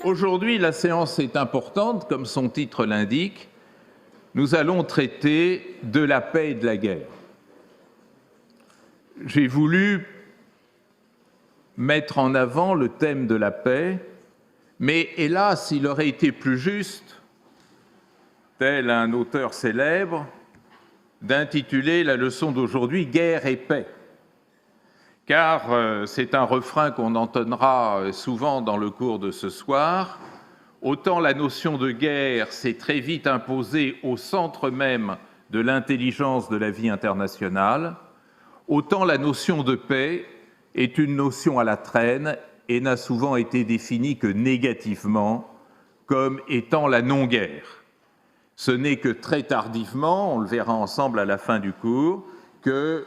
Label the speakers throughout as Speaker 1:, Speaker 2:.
Speaker 1: Aujourd'hui, la séance est importante, comme son titre l'indique. Nous allons traiter de la paix et de la guerre. J'ai voulu mettre en avant le thème de la paix, mais hélas, il aurait été plus juste, tel un auteur célèbre, d'intituler la leçon d'aujourd'hui « Guerre et paix ». Car c'est un refrain qu'on entendra souvent dans le cours de ce soir. Autant la notion de guerre s'est très vite imposée au centre même de l'intelligence de la vie internationale, autant la notion de paix est une notion à la traîne et n'a souvent été définie que négativement, comme étant la non-guerre. Ce n'est que très tardivement, on le verra ensemble à la fin du cours, que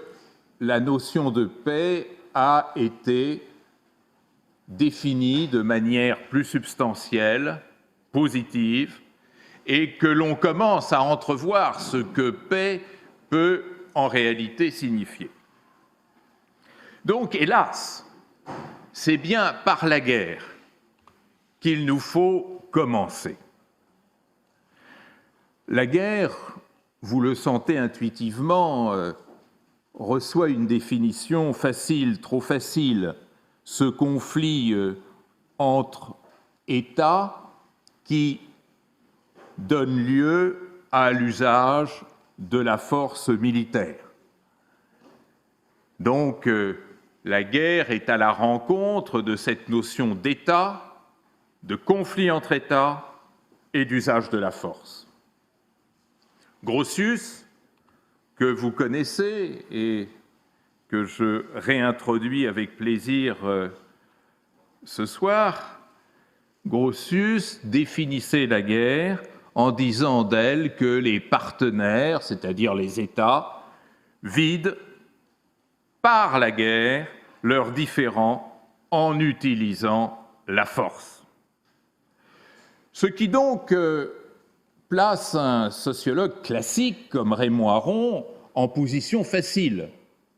Speaker 1: la notion de paix a été définie de manière plus substantielle, positive, et que l'on commence à entrevoir ce que paix peut en réalité signifier. Donc, hélas, c'est bien par la guerre qu'il nous faut commencer. La guerre, vous le sentez intuitivement, reçoit une définition facile, trop facile, ce conflit entre États qui donne lieu à l'usage de la force militaire. Donc, la guerre est à la rencontre de cette notion d'État, de conflit entre États et d'usage de la force. Grotius, que vous connaissez et que je réintroduis avec plaisir ce soir, Grotius définissait la guerre en disant d'elle que les partenaires, c'est-à-dire les États, vident par la guerre leurs différends en utilisant la force. Ce qui donc place un sociologue classique comme Raymond Aron en position facile.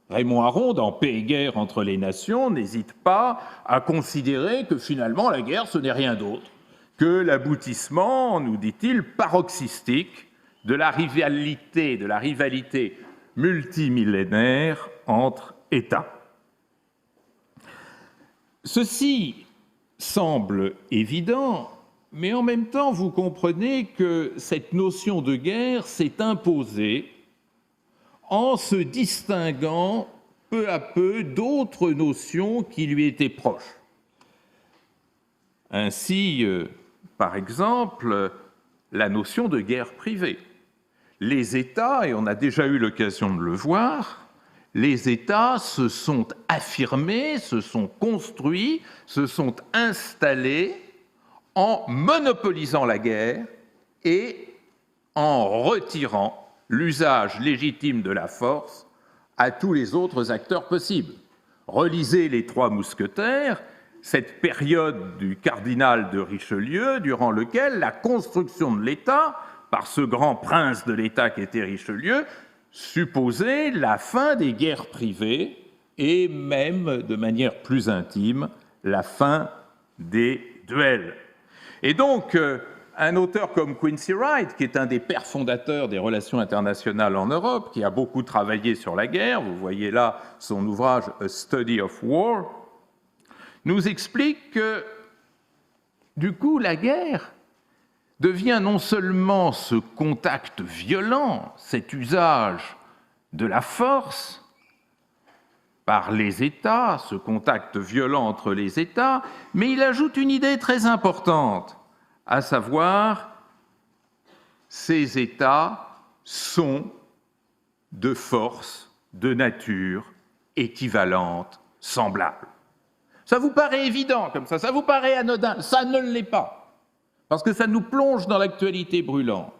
Speaker 1: Raymond Aron, dans Paix et guerre entre les nations, n'hésite pas à considérer que finalement la guerre, ce n'est rien d'autre que l'aboutissement, nous dit-il, paroxystique de la rivalité multimillénaire entre États. Ceci semble évident, mais en même temps, vous comprenez que cette notion de guerre s'est imposée en se distinguant peu à peu d'autres notions qui lui étaient proches. Ainsi, par exemple, la notion de guerre privée. Les États, et on a déjà eu l'occasion de le voir, les États se sont affirmés, se sont construits, se sont installés en monopolisant la guerre et en retirant l'usage légitime de la force à tous les autres acteurs possibles. Relisez les Trois Mousquetaires, cette période du cardinal de Richelieu, durant laquelle la construction de l'État, par ce grand prince de l'État qui était Richelieu, supposait la fin des guerres privées et même, de manière plus intime, la fin des duels. Et donc, un auteur comme Quincy Wright, qui est un des pères fondateurs des relations internationales en Europe, qui a beaucoup travaillé sur la guerre, vous voyez là son ouvrage « A Study of War », nous explique que, du coup, la guerre devient non seulement ce contact violent, cet usage de la force par les États, ce contact violent entre les États, mais il ajoute une idée très importante, à savoir, ces États sont de force, de nature équivalente, semblable. Ça vous paraît évident comme ça vous paraît anodin, ça ne l'est pas, parce que ça nous plonge dans l'actualité brûlante.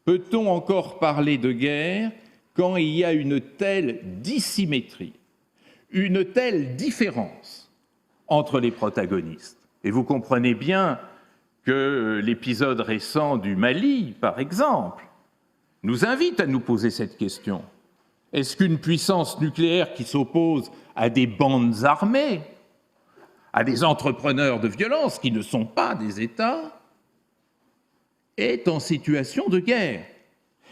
Speaker 1: Peut-on encore parler de guerre quand il y a une telle dissymétrie, une telle différence entre les protagonistes? Et vous comprenez bien que l'épisode récent du Mali, par exemple, nous invite à nous poser cette question. Est-ce qu'une puissance nucléaire qui s'oppose à des bandes armées, à des entrepreneurs de violence qui ne sont pas des États, est en situation de guerre?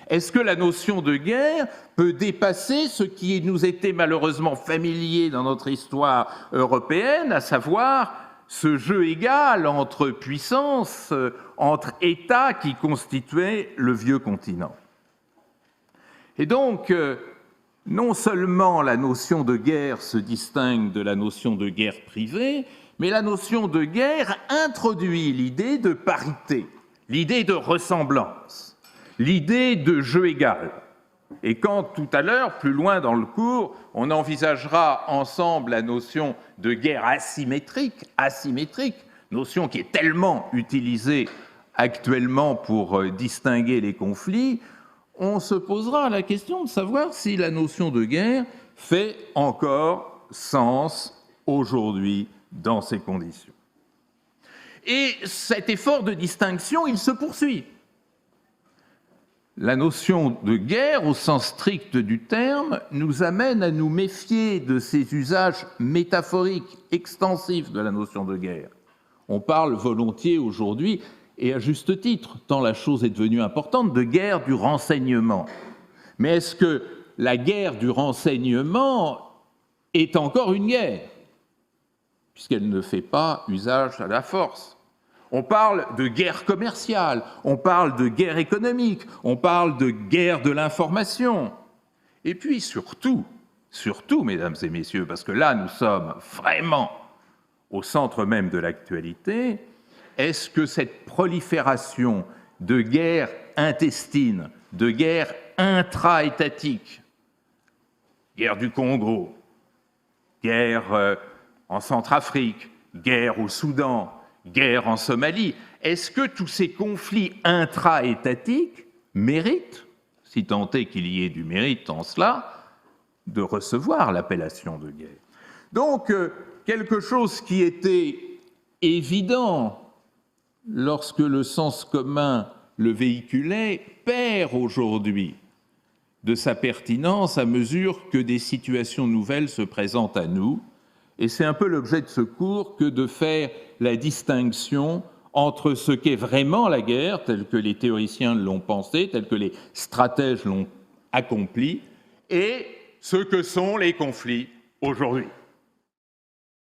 Speaker 1: Est-ce que la notion de guerre peut dépasser ce qui nous était malheureusement familier dans notre histoire européenne, à savoir ce jeu égal entre puissances, entre États qui constituaient le vieux continent? Et donc, non seulement la notion de guerre se distingue de la notion de guerre privée, mais la notion de guerre introduit l'idée de parité, l'idée de ressemblance, l'idée de jeu égal. Et quand tout à l'heure, plus loin dans le cours, on envisagera ensemble la notion de guerre asymétrique, notion qui est tellement utilisée actuellement pour distinguer les conflits, on se posera la question de savoir si la notion de guerre fait encore sens aujourd'hui dans ces conditions. Et cet effort de distinction, il se poursuit. La notion de guerre, au sens strict du terme, nous amène à nous méfier de ces usages métaphoriques extensifs de la notion de guerre. On parle volontiers aujourd'hui, et à juste titre, tant la chose est devenue importante, de guerre du renseignement. Mais est-ce que la guerre du renseignement est encore une guerre, puisqu'elle ne fait pas usage à la force? On parle de guerre commerciale, on parle de guerre économique, on parle de guerre de l'information. Et puis surtout, mesdames et messieurs, parce que là nous sommes vraiment au centre même de l'actualité, est-ce que cette prolifération de guerres intestines, de guerres intra-étatiques, guerre du Congo, guerre en Centrafrique, guerre au Soudan, guerre en Somalie, est-ce que tous ces conflits intra-étatiques méritent, si tant est qu'il y ait du mérite en cela, de recevoir l'appellation de guerre? Donc, quelque chose qui était évident lorsque le sens commun le véhiculait perd aujourd'hui de sa pertinence à mesure que des situations nouvelles se présentent à nous. Et c'est un peu l'objet de ce cours que de faire la distinction entre ce qu'est vraiment la guerre, telle que les théoriciens l'ont pensé, telle que les stratèges l'ont accompli, et ce que sont les conflits aujourd'hui.